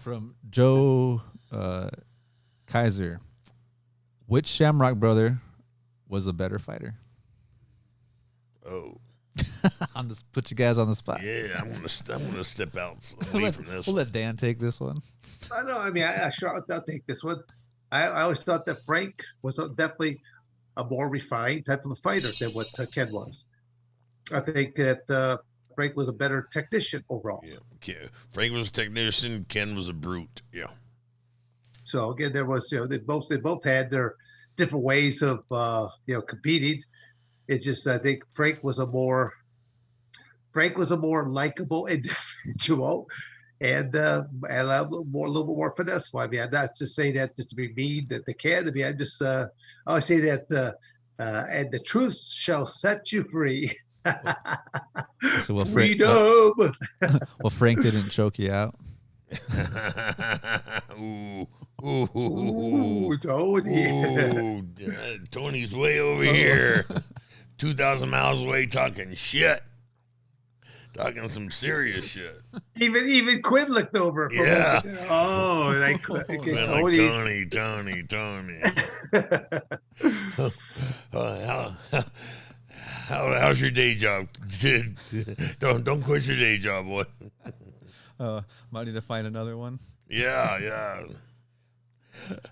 From Joe Kaiser, which Shamrock brother was a better fighter? Oh. I'm just put you guys on the spot. Yeah, I'm gonna step out away from this. We'll let Dan take this one. I know. I mean, I'll take this one. I always thought that Frank was definitely a more refined type of a fighter than what Ken was. I think that Frank was a better technician overall. Yeah, Frank was a technician. Ken was a brute. Yeah. So again, there was they both had their different ways of competing. It's just I think Frank was a more likable individual, and a little bit more finesse. I mean, I'm not just saying that just to be mean that they can. I mean, I'm just I always say that, and the truth shall set you free. So Freedom. Well, Frank didn't choke you out. Tony. Tony's way over here, 2,000 miles away, talking shit. Talking some serious shit. Even Quinn looked over. Yeah. Tony. How's your day job? Don't quit your day job, boy. Might need to find another one. Yeah.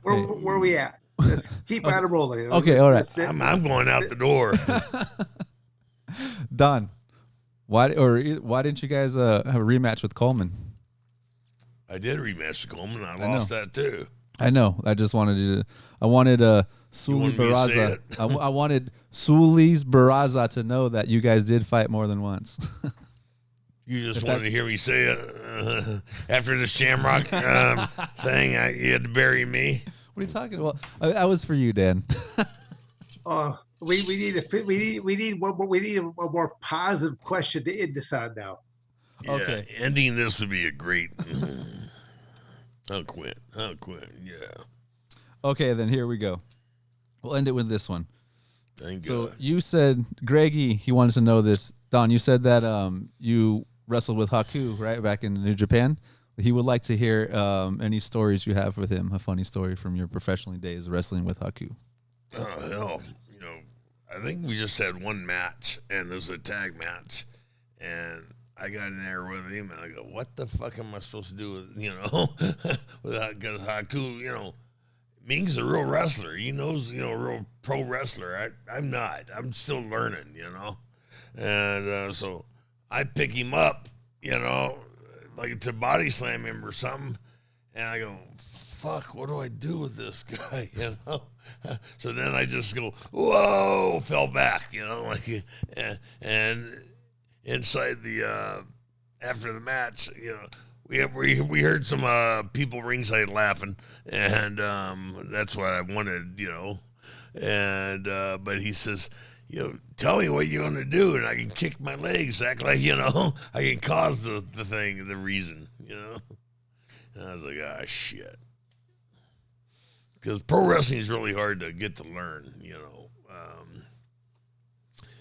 Where we at? Let's keep on rolling. Okay, all right. I'm going out the door. Don, why didn't you guys have a rematch with Coleman? I did rematch with Coleman. I lost that too. I know. I just wanted Suli Barraza. I wanted Suli's Barraza to know that you guys did fight more than once. You just wanted to hear me say it after the Shamrock thing. You had to bury me. What are you talking about? That was for you, Dan. We need a more positive question to end this on now. Yeah, okay. Ending this would be a great. I'll quit. Yeah. Okay, then here we go. We'll end it with this one. Thank God. So you said, Greggy, he wanted to know this. Don, you said that you wrestled with Haku, right, back in New Japan. He would like to hear any stories you have with him, a funny story from your professional days wrestling with Haku. Hell, I think we just had one match, and it was a tag match, and I got in there with him, and I go, what the fuck am I supposed to do with, because Haku, Meng's a real wrestler. He knows, a real pro wrestler. I'm not. I'm still learning, And so I pick him up, like to body slam him or something, and I go, fuck, what do I do with this guy, So then I just go, whoa, fell back, and inside the, after the match, we heard some people ringside laughing, and that's what I wanted, and but he says, tell me what you're gonna do, and I can kick my legs, act like I can cause the thing, the reason, And I was like, shit, because pro wrestling is really hard to get to learn,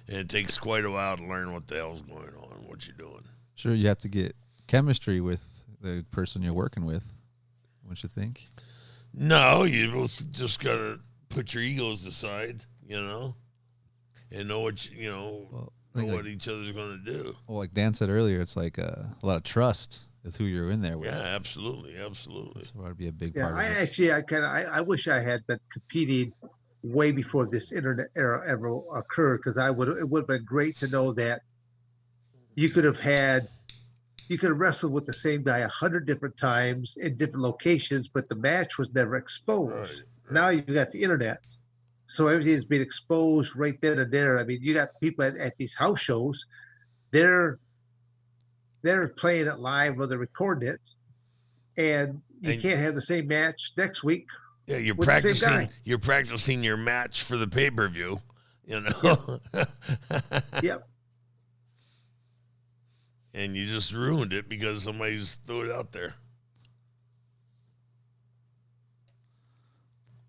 and it takes quite a while to learn what the hell's going on, what you're doing. Sure, you have to get chemistry with the person you're working with, don't you think? No, you both just gotta put your egos aside, and know what what each other's gonna do. Well, like Dan said earlier, it's like a lot of trust with who you're in there with. Yeah, absolutely. So that'd be a big Yeah, part. I wish I had been competing way before this internet era ever occurred, because it would have been great to know that you could have wrestled with the same guy 100 different times in different locations, but the match was never exposed. Right. Now you've got the internet, so everything's been exposed right then and there. I mean, you got people at these house shows, they're playing it live or they're recording it, and you can't have the same match next week. Yeah, you're practicing. You're practicing your match for the pay-per-view. Yep. And you just ruined it because somebody's threw it out there.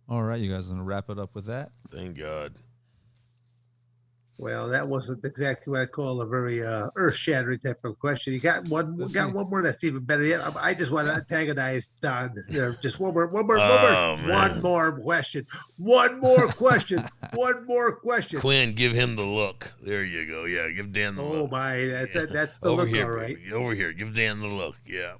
All right, you guys want to wrap it up with that? Thank God. Well, that wasn't exactly what I call a very earth-shattering type of question. You got one, Let's got see. one more that's even better yet. I just want to antagonize Don. There, just Oh one man, more question, one more question, one more question. Quinn, give him the look. There you go. Yeah, give Dan the Oh look. my, Yeah. that's the Over look, here, all right. baby. Over here. Give Dan the look. Yeah.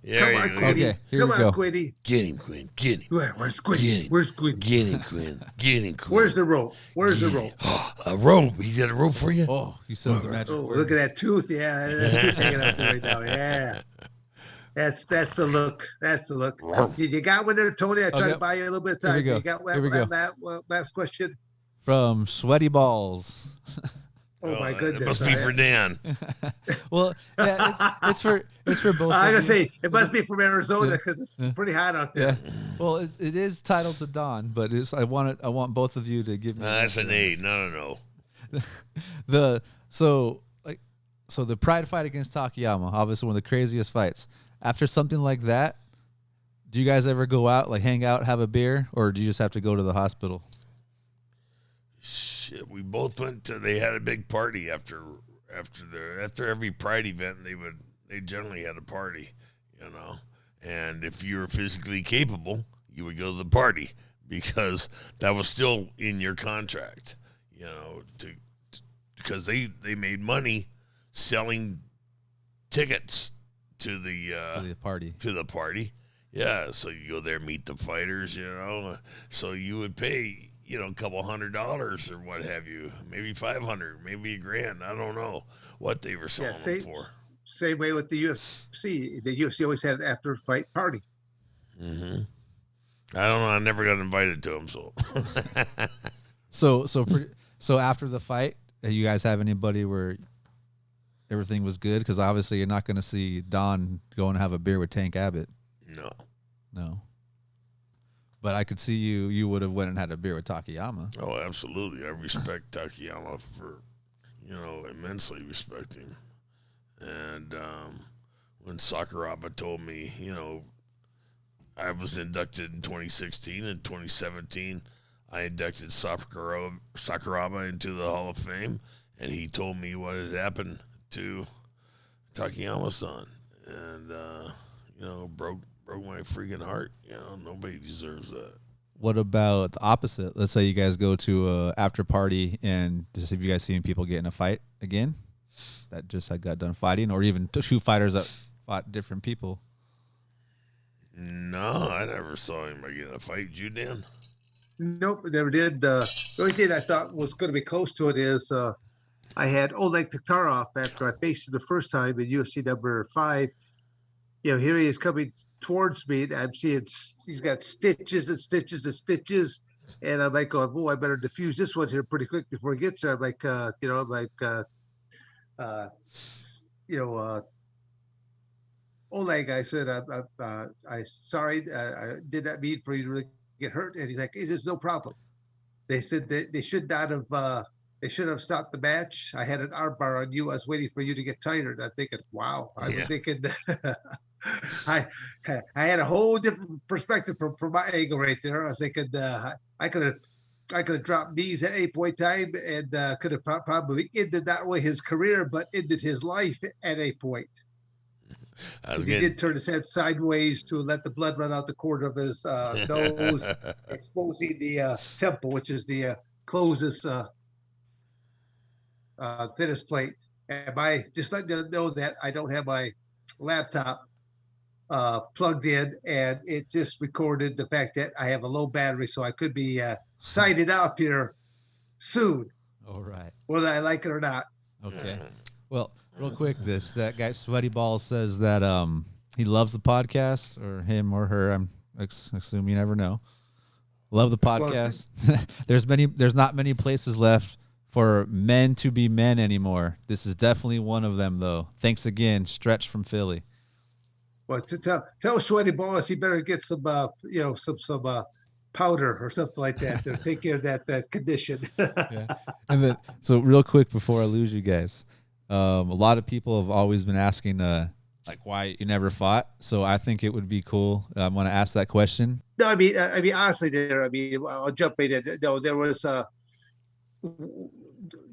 There Come you on, go. Quinny. Okay, here Come we on, go. Quinny. Get him, Quinn. Get him. Where's Quinny? Get him. Where's Quinny? Get him, Quinn. Get him, Where's Quinn. the rope? Where's the Get him. rope? A rope. He got a rope for you? Oh, you said the magic Oh, word. look at that tooth. Yeah, that tooth hanging out there right now. Yeah. That's the look. That's the look. You got one there, Tony? I tried Okay. to buy you a little bit of Here we time. go. You got Here we go. that last question? From Sweaty Balls. Oh my It goodness! must be for Dan. Well, yeah, it's for both. I of gotta you. say it must be from Arizona Yeah. because it's Yeah. pretty hot out Yeah. there. Well, it is titled to Don, but I want both of you to give me. That's an A. No. The so the pride fight against Takayama, obviously one of the craziest fights. After something like that, do you guys ever go out, like hang out, have a beer, or do you just have to go to the hospital? Shit, we both went to. They had a big party after every Pride event. They generally had a party, you know. And if you were physically capable, you would go to the party because that was still in your contract, you know. Because they made money selling tickets to the Party. to the party. Yeah, so you go there, meet the fighters, you know. So you would pay, you know, a couple $100 or what have you, maybe $500, maybe $1,000. I don't know what they were selling them for. Same way with the UFC. The UFC always had an after fight party. Mm-hmm. I don't know. I never got invited to them, so. So after the fight, you guys have anybody where everything was good? Because obviously you're not going to see Don go and have a beer with Tank Abbott. No. But I could see you would have went and had a beer with Takayama. Oh, absolutely. I respect Takayama for, you know, immensely respect him. And when Sakuraba told me, you know, I was inducted in 2016 and 2017, I inducted Sakuraba into the Hall of Fame, and he told me what had happened to Takayama-san, and you know, broke my freaking heart. You know, nobody deserves that. What about the opposite? Let's say you guys go to a after party and just have you guys seen people get in a fight again that just had got done fighting, or even two fighters that fought different people? No, I never saw anybody get in a fight. You, Dan? Nope, never did. The only thing I thought was going to be close to it is I had Oleg Taktarov after I faced him the first time in UFC number 5. You know, here he is coming towards me, and I'm seeing he's got stitches and stitches and stitches, and I'm like going, "Oh, I better diffuse this one here pretty quick before he gets there." I'm like, Oleg, I said, I sorry, I did not mean for you to really get hurt, and he's like, "It is no problem." They said that they should not have. They should have stopped the match. I had an armbar on you. I was waiting for you to get tired. I'm thinking, wow. I was thinking, I had a whole different perspective from my angle right there. I was thinking, I could have dropped knees at any point in time and could have probably ended not only his career but ended his life at a point. He did turn his head sideways to let the blood run out the corner of his nose, exposing the temple, which is the closest. Thinnest plate. And by just letting you know that I don't have my laptop plugged in, and it just recorded the fact that I have a low battery, so I could be sighted off here soon. All right. Whether I like it or not. Okay. Well, real quick, that guy Sweaty Balls says that he loves the podcast, or him or her. I'm assume you never know. Love the podcast. There's not many places left for men to be men anymore. This is definitely one of them, though. Thanks again, Stretch from Philly. Well, to tell Sweaty Balls he better get some, some powder or something like that to take care of that condition. Yeah. And then, so real quick before I lose you guys, a lot of people have always been asking, like, why you never fought. So I think it would be cool. I'm going to ask that question. No, I mean, honestly, I'll jump in. No, there was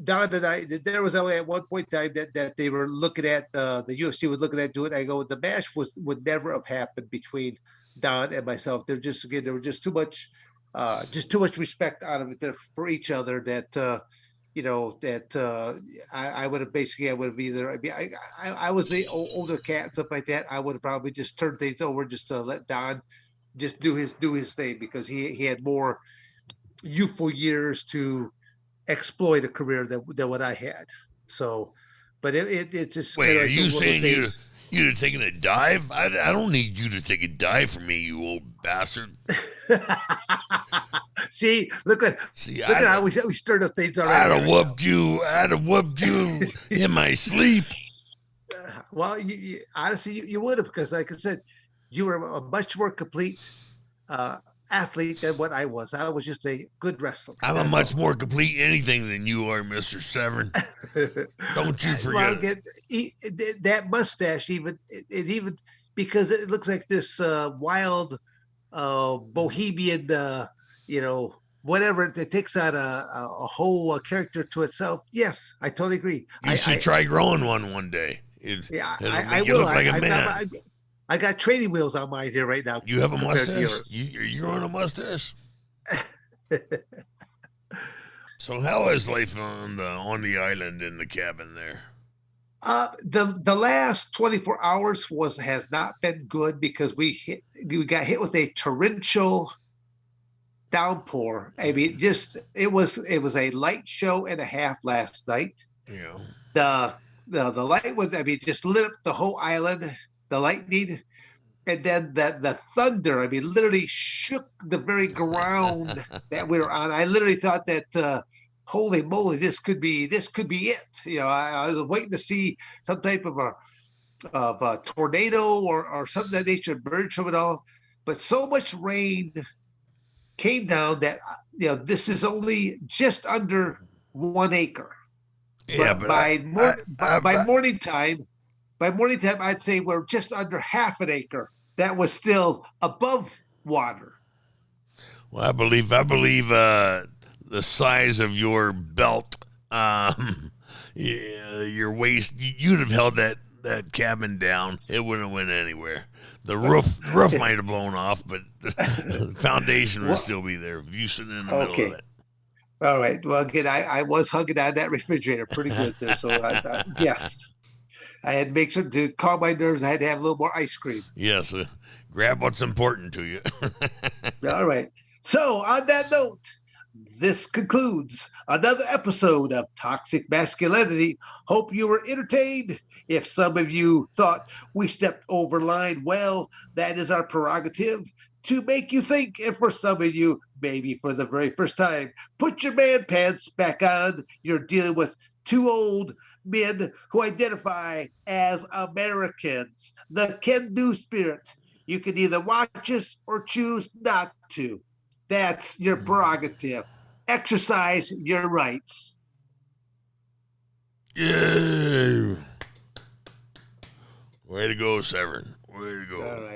Don and I, there was only at one point in time that they were looking at the UFC was looking at doing. I go, the match would never have happened between Don and myself. There were just too much respect out of it there for each other that I would have basically I would have either I was the older cat and stuff like that. I would have probably just turned things over just to let Don just do his thing because he had more youthful years to exploit a career than what I had. So, but it just Wait, kind are of like you one of those saying things. you'd have taken a dive? I don't need you to take a dive for me, you old bastard. See, See, look at how we stirred up things already. I'd have whooped you in my sleep. Well, honestly, you would have because, like I said, you were a much more complete uh, athlete than what I was. I was just a good wrestler. I'm a That's much all. more complete anything than you are, Mr. Severn. Don't you Well, forget it. again, that mustache it even because it looks like this wild bohemian, whatever it takes on a whole character to itself. Yes, I totally agree. You should try growing one day. Yeah, It'll I make you will. look like a man. I got training wheels on mine here right now. You have a compared to mustache? yours. You're growing a mustache? So how is life on the island in the cabin there? The last 24 hours has not been good because we got hit with a torrential downpour. I mean, just it was a light show and a half last night. Yeah. The light was, I mean, just lit up the whole island. The lightning, and then the thunder. I mean, literally shook the very ground that we were on. I literally thought that. Holy moly, this could be it. I was waiting to see some type of a tornado or something that nature emerge from it all. But so much rain came down that this is only just under 1 acre. Yeah, But but by morning time, I'd say we're just under half an acre. That was still above water. well, I believe the size of your belt, your waist, you'd have held that cabin down. It wouldn't have went anywhere. The roof might have blown off, but the foundation would still be there. You sitting in the middle of it. All right. Well, again, I was hugging on that refrigerator pretty good there. So yes, I had to make sure to calm my nerves. I had to have a little more ice cream. Yes, grab what's important to you. All right. So on that note, this concludes another episode of Toxic Masculinity. Hope you were entertained. If some of you thought we stepped over line, well, that is our prerogative to make you think. And for some of you, maybe for the very first time, put your man pants back on. You're dealing with two old men who identify as Americans. The can-do spirit. You can either watch us or choose not to. That's your prerogative. Exercise your rights. Yeah. Way to go, Severn. Way to go. All right.